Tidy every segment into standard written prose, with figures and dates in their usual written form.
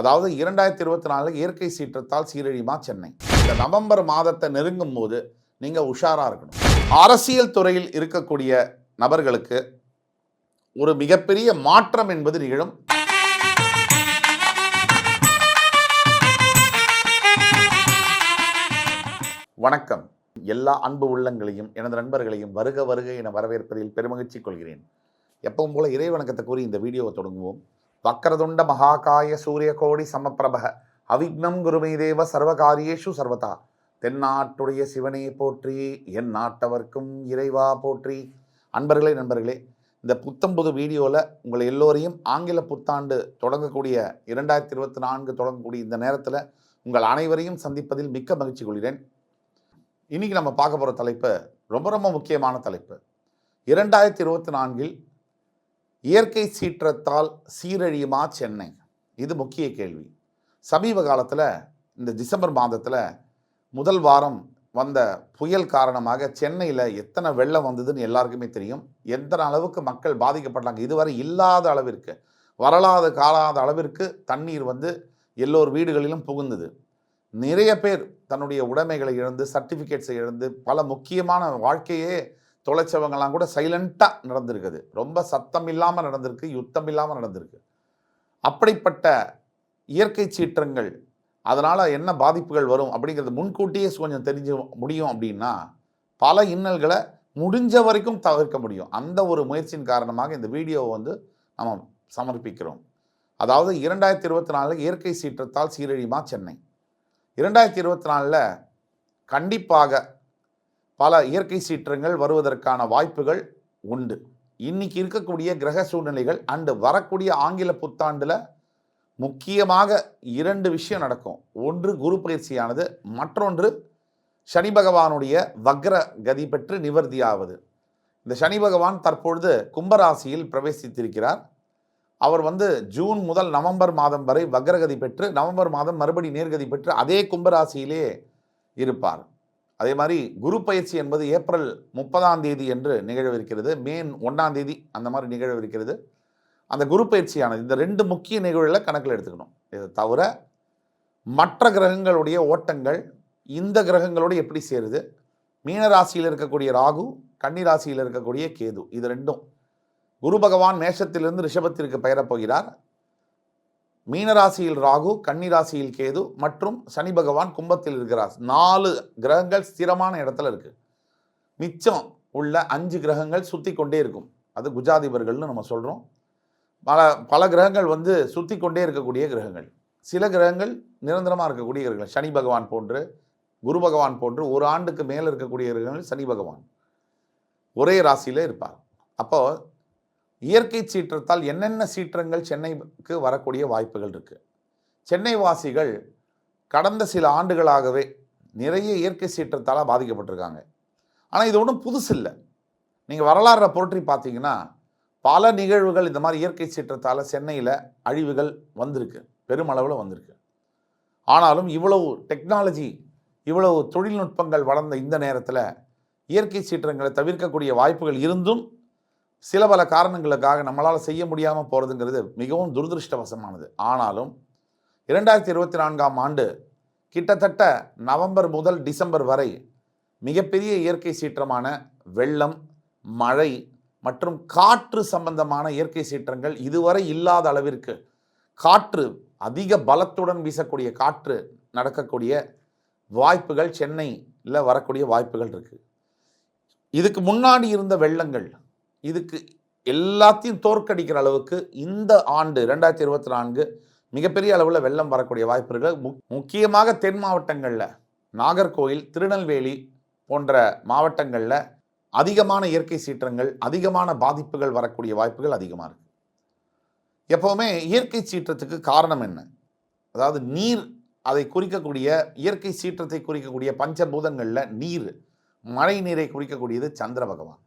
அதாவது 2024 இயற்கை சீற்றத்தால் சீரழியுமா சென்னை. இந்த நவம்பர் மாதத்தை நெருங்கும் போது நீங்க உஷாரா இருக்கணும். அரசியல் துறையில் இருக்கக்கூடிய நபர்களுக்கு ஒரு மிகப்பெரிய மாற்றம் என்பது நிகழும். வணக்கம். எல்லா அன்பு உள்ளங்களையும் எனது நண்பர்களையும் வருக வருக என வரவேற்பதில் பெருமகிழ்ச்சி கொள்கிறேன். எப்பவும் போல இறை வணக்கத்தை கூறி இந்த வீடியோவை தொடங்குவோம். வக்கரதுண்ட மகாகாய சூரிய கோடி சமப்பிரபக அவிக்னம் குருமை தேவ சர்வகாரியேஷு சர்வதா. தென்னாட்டுடைய சிவனே போற்றி, என் நாட்டவர்க்கும் இறைவா போற்றி. நண்பர்களே, இந்த புத்தம்புது வீடியோவில் உங்களை எல்லோரையும் ஆங்கில புத்தாண்டு தொடங்கக்கூடிய 2024 தொடங்கக்கூடிய இந்த நேரத்தில் உங்கள் அனைவரையும் சந்திப்பதில் மிக்க மகிழ்ச்சி கொள்கிறேன். இன்னைக்கு நம்ம பார்க்க போகிற தலைப்பு ரொம்ப முக்கியமான தலைப்பு. 2024 இயற்கை சீற்றத்தால் சீரழியுமா சென்னை? இது முக்கிய கேள்வி. சமீப காலத்தில் இந்த டிசம்பர் மாதத்தில் முதல் வாரம் வந்த புயல் காரணமாக சென்னையில் எத்தனை வெள்ளம் வந்ததுன்னு எல்லாருக்குமே தெரியும். எத்தனை அளவுக்கு மக்கள் பாதிக்கப்பட்டாங்க. இதுவரை இல்லாத அளவிற்கு, வரலாறு காலாத அளவிற்கு தண்ணீர் வந்து எல்லோர் வீடுகளிலும் புகுந்தது. நிறைய பேர் தன்னுடைய உடைமைகளை இழந்து, சர்டிஃபிகேட்ஸை இழந்து, பல முக்கியமான வாழ்க்கையே தொலைச்சவங்கெல்லாம் கூட சைலண்ட்டாக நடந்திருக்குது. ரொம்ப சத்தம் இல்லாமல் நடந்திருக்கு, யுத்தம் இல்லாமல் நடந்திருக்கு. அப்படிப்பட்ட இயற்கை சீற்றங்கள் அதனால் என்ன பாதிப்புகள் வரும் அப்படிங்கிறது முன்கூட்டியே கொஞ்சம் தெரிஞ்சு முடியும். அப்படின்னா பல இன்னல்களை முடிஞ்ச வரைக்கும் தவிர்க்க முடியும். அந்த ஒரு முயற்சியின் காரணமாக இந்த வீடியோவை வந்து நம்ம சமர்ப்பிக்கிறோம். அதாவது 2024 இயற்கை சீற்றத்தால் சீரழியுமா சென்னை? 2024 கண்டிப்பாக பல இயற்கை சீற்றங்கள் வருவதற்கான வாய்ப்புகள் உண்டு. இன்னைக்கு இருக்கக்கூடிய கிரக சூழ்நிலைகள் அண்டு வரக்கூடிய ஆங்கில புத்தாண்டில் முக்கியமாக 2 விஷயம் நடக்கும். ஒன்று குரு பயிற்சியானது, மற்றொன்று சனி பகவானுடைய வக்ர கதி பெற்று நிவர்த்தியாவது. இந்த சனி பகவான் தற்பொழுது கும்பராசியில் பிரவேசித்திருக்கிறார். அவர் வந்து ஜூன் முதல் நவம்பர் மாதம் வரை வக்ரகதி பெற்று, நவம்பர் மாதம் மறுபடி நேர்கதி பெற்று அதே கும்பராசியிலே இருப்பார். அதே மாதிரி குரு பயிற்சி என்பது ஏப்ரல் 30 என்று நிகழவிருக்கிறது. மே 1 அந்த மாதிரி நிகழவிருக்கிறது. அந்த குரு பயிற்சியானது இந்த 2 முக்கிய நிகழ்வுகளை கணக்கில் எடுத்துக்கணும். இதை தவிர மற்ற கிரகங்களுடைய ஓட்டங்கள் இந்த கிரகங்களோடு எப்படி சேருது, மீனராசியில் இருக்கக்கூடிய ராகு, கன்னிராசியில் இருக்கக்கூடிய கேது, இது ரெண்டும். குரு பகவான் மேஷத்திலிருந்து ரிஷபத்திற்கு பெயரப் போகிறார். மீனராசியில் ராகு, கன்னிராசியில் கேது மற்றும் சனி பகவான் கும்பத்தில் இருக்கிறார். 4 கிரகங்கள் ஸ்திரமான இடத்துல இருக்கு. மிச்சம் உள்ள 5 கிரகங்கள் சுற்றி கொண்டே இருக்கும். அது குஜாதிபர்கள்னு நம்ம சொல்கிறோம். பல கிரகங்கள் வந்து சுற்றி கொண்டே இருக்கக்கூடிய கிரகங்கள். சில கிரகங்கள் நிரந்தரமாக இருக்கக்கூடிய கிரகங்கள். சனி பகவான் போன்று, குரு பகவான் போன்று ஒரு ஆண்டுக்கு மேலே இருக்கக்கூடிய கிரகங்கள் சனி பகவான் ஒரே ராசியில் இருப்பார். அப்போ இயற்கை சீற்றத்தால் என்னென்ன சீற்றங்கள் சென்னைக்கு வரக்கூடிய வாய்ப்புகள் இருக்குது? சென்னை வாசிகள் கடந்த சில ஆண்டுகளாகவே நிறைய இயற்கை சீற்றத்தால் பாதிக்கப்பட்டிருக்காங்க. ஆனால் இது ஒன்றும் புதுசு இல்லை. நீங்கள் வரலாறை புரட்டி பார்த்தீங்கன்னா பல நிகழ்வுகள் இந்த மாதிரி இயற்கை சீற்றத்தால் சென்னையில் அழிவுகள் வந்திருக்கு, பெருமளவில் வந்திருக்கு. ஆனாலும் இவ்வளவு டெக்னாலஜி, இவ்வளவு தொழில்நுட்பங்கள் வளர்ந்த இந்த நேரத்தில் இயற்கை சீற்றங்களை தவிர்க்கக்கூடிய வாய்ப்புகள் இருந்தும் சில பல காரணங்களுக்காக நம்மளால் செய்ய முடியாமல் போகிறதுங்கிறது மிகவும் துரதிருஷ்டவசமானது. ஆனாலும் 2024 ஆண்டு கிட்டத்தட்ட நவம்பர் முதல் டிசம்பர் வரை மிகப்பெரிய இயற்கை சீற்றமான வெள்ளம், மழை மற்றும் காற்று சம்பந்தமான இயற்கை சீற்றங்கள் இதுவரை இல்லாத அளவிற்கு காற்று, அதிக பலத்துடன் வீசக்கூடிய காற்று நடக்கக்கூடிய வாய்ப்புகள் சென்னையில் வரக்கூடிய வாய்ப்புகள் இருக்குது. இதுக்கு முன்னாடி இருந்த வெள்ளங்கள் இதுக்கு எல்லாத்தையும் தோற்கடிக்கிற அளவுக்கு இந்த ஆண்டு 2024 மிகப்பெரிய அளவில் வெள்ளம் வரக்கூடிய வாய்ப்புகள் முக்கியமாக தென் மாவட்டங்களில், நாகர்கோவில், திருநெல்வேலி போன்ற மாவட்டங்களில் அதிகமான இயற்கை சீற்றங்கள், அதிகமான பாதிப்புகள் வரக்கூடிய வாய்ப்புகள் அதிகமாக இருக்குது. எப்போவுமே இயற்கை சீற்றத்துக்கு காரணம் என்ன? அதாவது நீர், அதை குறிக்கக்கூடிய இயற்கை சீற்றத்தை குறிக்கக்கூடிய பஞ்சபூதங்களில் நீர், மழை நீரை குறிக்கக்கூடியது சந்திர பகவான்.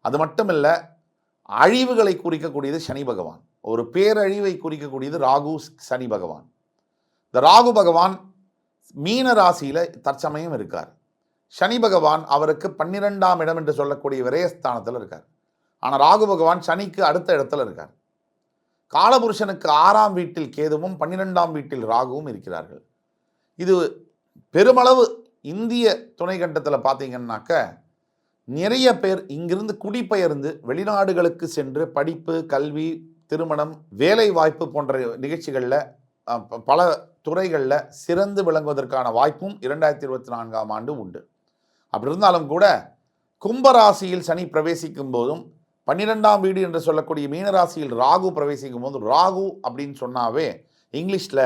அது மட்டுமல்ல, அழிவுகளை குறிக்கக்கூடியது சனி பகவான். ஒரு பேரழிவை குறிக்கக்கூடியது ராகு, சனி பகவான். இந்த ராகு பகவான் மீன ராசியில் தற்சமயம் இருக்கார். சனி பகவான் அவருக்கு 12ஆம் இடம் என்று சொல்லக்கூடிய விரயஸ்தானத்தில் இருக்கார். ஆனால் ராகு பகவான் சனிக்கு அடுத்த இடத்துல இருக்கார். காலபுருஷனுக்கு 6ஆம் வீட்டில் கேதுவும் 12ஆம் வீட்டில் ராகுவும் இருக்கிறார்கள். இது பெருமளவு இந்திய துணைக்கண்டத்தில் பார்த்தீங்கன்னாக்க நிறைய பேர் இங்கிருந்து குடிபெயர்ந்து வெளிநாடுகளுக்கு சென்று படிப்பு, கல்வி, திருமணம், வேலை வாய்ப்பு போன்ற நிகழ்ச்சிகளில் பல துறைகளில் சிறந்து விளங்குவதற்கான வாய்ப்பும் 2024ஆம் ஆண்டு உண்டு. அப்படி இருந்தாலும் கூட கும்பராசியில் சனி பிரவேசிக்கும் போதும் 12ஆம் வீடு என்று சொல்லக்கூடிய மீனராசியில் ராகு பிரவேசிக்கும் போது, ராகு அப்படின்னு சொன்னாவே இங்கிலீஷில்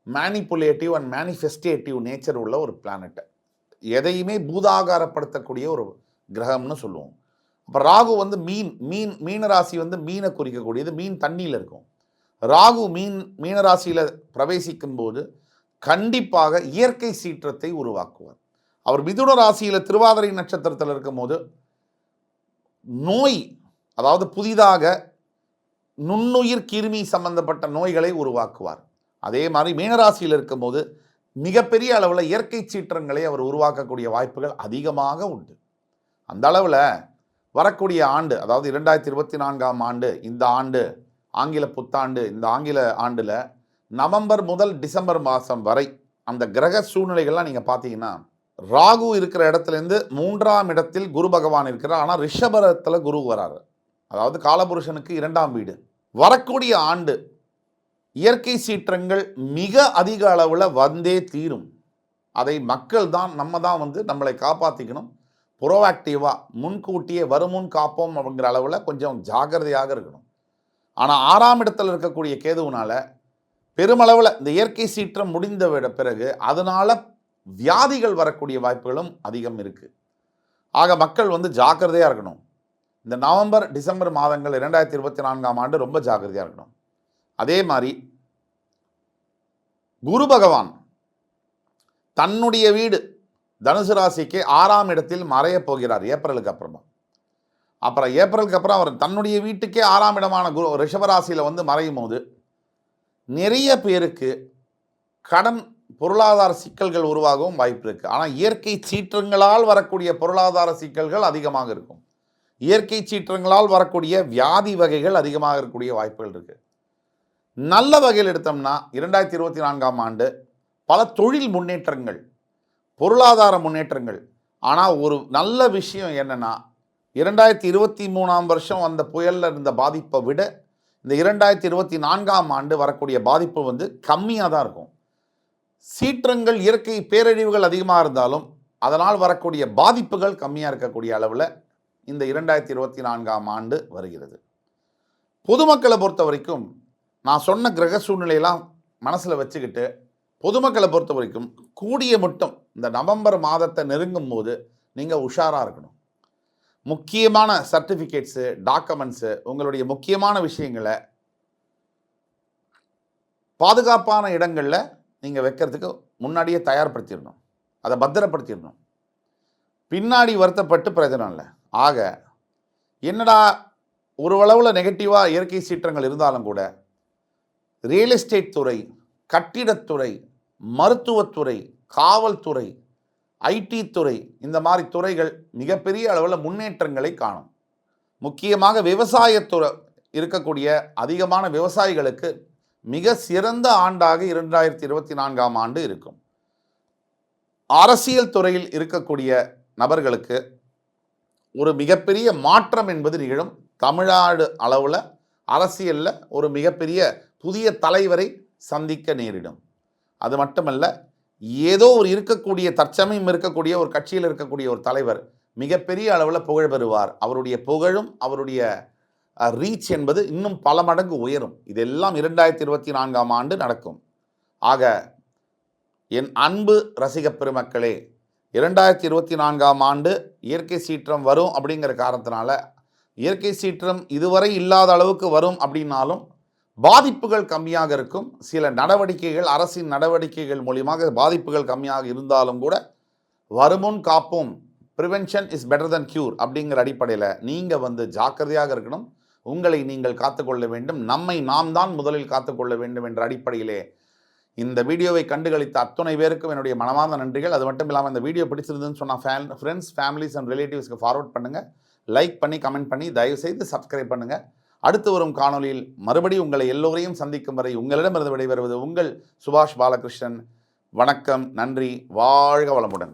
மேனிப்புலேட்டிவ் அண்ட் மேனிஃபெஸ்டேட்டிவ் நேச்சர் உள்ள ஒரு பிளானட், எதையுமே பூதாகாரப்படுத்தக்கூடிய ஒரு கிரகம்னு சொல்லுவோம். அப்போ ராகு வந்து மீனராசி வந்து மீனை குறிக்கக்கூடியது, மீன் தண்ணியில் இருக்கும். ராகு மீனராசியில் பிரவேசிக்கும் போது கண்டிப்பாக இயற்கை சீற்றத்தை உருவாக்குவார். அவர் மிதுன ராசியில் திருவாதிரை நட்சத்திரத்தில் இருக்கும் போது நோய், அதாவது புதிதாக நுண்ணுயிர் கிருமி சம்பந்தப்பட்ட நோய்களை உருவாக்குவார். அதே மாதிரி மீனராசியில் இருக்கும்போது மிகப்பெரிய அளவில் இயற்கை சீற்றங்களை அவர் உருவாக்கக்கூடிய வாய்ப்புகள் அதிகமாக உண்டு. அந்த அளவில் வரக்கூடிய ஆண்டு, அதாவது 2024ஆம் ஆண்டு, இந்த ஆண்டு ஆங்கில புத்தாண்டு, இந்த ஆங்கில ஆண்டில் நவம்பர் முதல் டிசம்பர் மாதம் வரை அந்த கிரக சூழ்நிலைகள்லாம் நீங்கள் பார்த்தீங்கன்னா, ராகு இருக்கிற இடத்துலேருந்து 3ஆம் இடத்தில் குரு பகவான் இருக்கிறார். ஆனால் ரிஷபத்தில் குரு வராரு, அதாவது காலபுருஷனுக்கு 2ஆம் வீடு. வரக்கூடிய ஆண்டு இயற்கை சீற்றங்கள் மிக அதிக அளவில் வந்தே தீரும். அதை மக்கள் தான், நம்ம தான் வந்து நம்மளை காப்பாற்றிக்கணும். ப்ரோஆக்டிவாக முன்கூட்டியே வருமுன் காப்போம் அப்படிங்கிற அளவில் கொஞ்சம் ஜாக்கிரதையாக இருக்கணும். ஆனால் 6ஆம் இடத்தில் இருக்கக்கூடிய கேதுவினால பெருமளவில் இந்த இயற்கை சீற்றம் முடிந்த பிறகு அதனால் வியாதிகள் வரக்கூடிய வாய்ப்புகளும் அதிகம் இருக்குது. ஆக மக்கள் வந்து ஜாக்கிரதையாக இருக்கணும். இந்த நவம்பர் டிசம்பர் மாதங்கள் 2024ஆம் ஆண்டு ரொம்ப ஜாக்கிரதையாக இருக்கணும். அதே மாதிரி குரு பகவான் தன்னுடைய வீடு தனுசு ராசிக்கு 6ஆம் இடத்தில் மறைய போகிறார் ஏப்ரலுக்கு அப்புறமா. ஏப்ரலுக்கு அப்புறம் அவர் தன்னுடைய வீட்டுக்கே 6ஆம் இடமான குரு ரிஷபராசியில் வந்து மறையும் போது நிறைய பேருக்கு கடன், பொருளாதார சிக்கல்கள் உருவாகவும் வாய்ப்பு இருக்குது. ஆனால் இயற்கை சீற்றங்களால் வரக்கூடிய பொருளாதார சிக்கல்கள் அதிகமாக இருக்கும். இயற்கை சீற்றங்களால் வரக்கூடிய வியாதி வகைகள் அதிகமாக இருக்கக்கூடிய வாய்ப்புகள் இருக்குது. நல்ல வகையில் எடுத்தோம்னா 2024ஆம் ஆண்டு பல தொழில் முன்னேற்றங்கள், பொருளாதார முன்னேற்றங்கள். ஆனால் ஒரு நல்ல விஷயம் என்னென்னா, 2023ஆம் வருஷம் வந்த புயலில் இருந்த பாதிப்பை விட இந்த 2024ஆம் ஆண்டு வரக்கூடிய பாதிப்பு வந்து கம்மியாக தான் இருக்கும். சீற்றங்கள், இயற்கை பேரழிவுகள் அதிகமாக இருந்தாலும் அதனால் வரக்கூடிய பாதிப்புகள் கம்மியாக இருக்கக்கூடிய அளவில் இந்த 2024ஆம் ஆண்டு வருகிறது. பொதுமக்களை பொறுத்த வரைக்கும் நான் சொன்ன கிரக சூழ்நிலையெல்லாம் மனசில் வச்சுக்கிட்டு பொதுமக்களை பொறுத்த வரைக்கும் கூடிய மட்டும் இந்த நவம்பர் மாதத்தை நெருங்கும் போது நீங்கள் உஷாராக இருக்கணும். முக்கியமான சர்டிஃபிகேட்ஸு, டாக்குமெண்ட்ஸு, உங்களுடைய முக்கியமான விஷயங்களை பாதுகாப்பான இடங்களில் நீங்கள் வைக்கிறதுக்கு முன்னாடியே தயார்படுத்திடணும், அதை பத்திரப்படுத்திடணும். பின்னாடி வருத்தப்பட்டு பிரயோஜனம் இல்லை. ஆக என்னடா ஒரு அளவில் நெகட்டிவாக இயற்கை சீற்றங்கள் இருந்தாலும் கூட ரியல் எஸ்டேட் துறை, கட்டிடத்துறை, மருத்துவத்துறை, காவல்துறை, ஐடி துறை, இந்த மாதிரி துறைகள் மிகப்பெரிய அளவில் முன்னேற்றங்களை காணும். முக்கியமாக விவசாயத்துறை இருக்கக்கூடிய அதிகமான விவசாயிகளுக்கு மிக சிறந்த ஆண்டாக 2024ஆம் ஆண்டு இருக்கும். அரசியல் துறையில் இருக்கக்கூடிய நபர்களுக்கு ஒரு மிகப்பெரிய மாற்றம் என்பது நிகழும். தமிழ்நாடு அளவில் அரசியலில் ஒரு மிகப்பெரிய புதிய தலைவரை சந்திக்க நேரிடும். அது மட்டுமல்ல, ஏதோ ஒரு இருக்கக்கூடிய தற்சமயம் இருக்கக்கூடிய ஒரு கட்சியில் இருக்கக்கூடிய ஒரு தலைவர் மிகப்பெரிய அளவில் புகழ் பெறுவார். அவருடைய புகழும் அவருடைய ரீச் என்பது இன்னும் பல மடங்கு உயரும். இதெல்லாம் 2024ஆம் ஆண்டு நடக்கும். ஆக என் அன்பு ரசிக பெருமக்களே, 2024ஆம் ஆண்டு இயற்கை சீற்றம் வரும் அப்படிங்கிற காரணத்தினால, இயற்கை சீற்றம் இதுவரை இல்லாத அளவுக்கு வரும் அப்படின்னாலும் பாதிப்புகள் கம்மியாக இருக்கும். சில நடவடிக்கைகள், அரசின் நடவடிக்கைகள் மூலியமாக பாதிப்புகள் கம்மியாக இருந்தாலும் கூட வருமுன் காப்போம், prevention is better then cure அப்படிங்கிற அடிப்படையில் நீங்கள் வந்து ஜாக்கிரதையாக இருக்கணும். உங்களை நீங்கள் காத்துக்கொள்ள வேண்டும். நம்மை நாம் தான் முதலில் காத்துக்கொள்ள வேண்டும் என்ற அடிப்படையிலே இந்த வீடியோவை கண்டுகளித்த அத்தனை பேருக்கும் என்னுடைய மனமார்ந்த நன்றிகள். அது மட்டும் இல்லாமல் இந்த வீடியோ பிடிச்சிருந்துன்னு சொன்னால் ஃப்ரெண்ட்ஸ், ஃபேமிலிஸ் அண்ட் ரிலேட்டிவ்ஸ்க்கு ஃபார்வர்ட் பண்ணுங்கள். லைக் பண்ணி, கமெண்ட் பண்ணி, தயவுசெய்து சப்ஸ்கிரைப் பண்ணுங்கள். அடுத்து வரும் காணொலியில் மறுபடியும் உங்களை எல்லோரையும் சந்திக்கும் வரை உங்களிடமிருந்து விடைபெறுவது உங்கள் சுபாஷ் பாலகிருஷ்ணன். வணக்கம், நன்றி, வாழ்க வளமுடன்.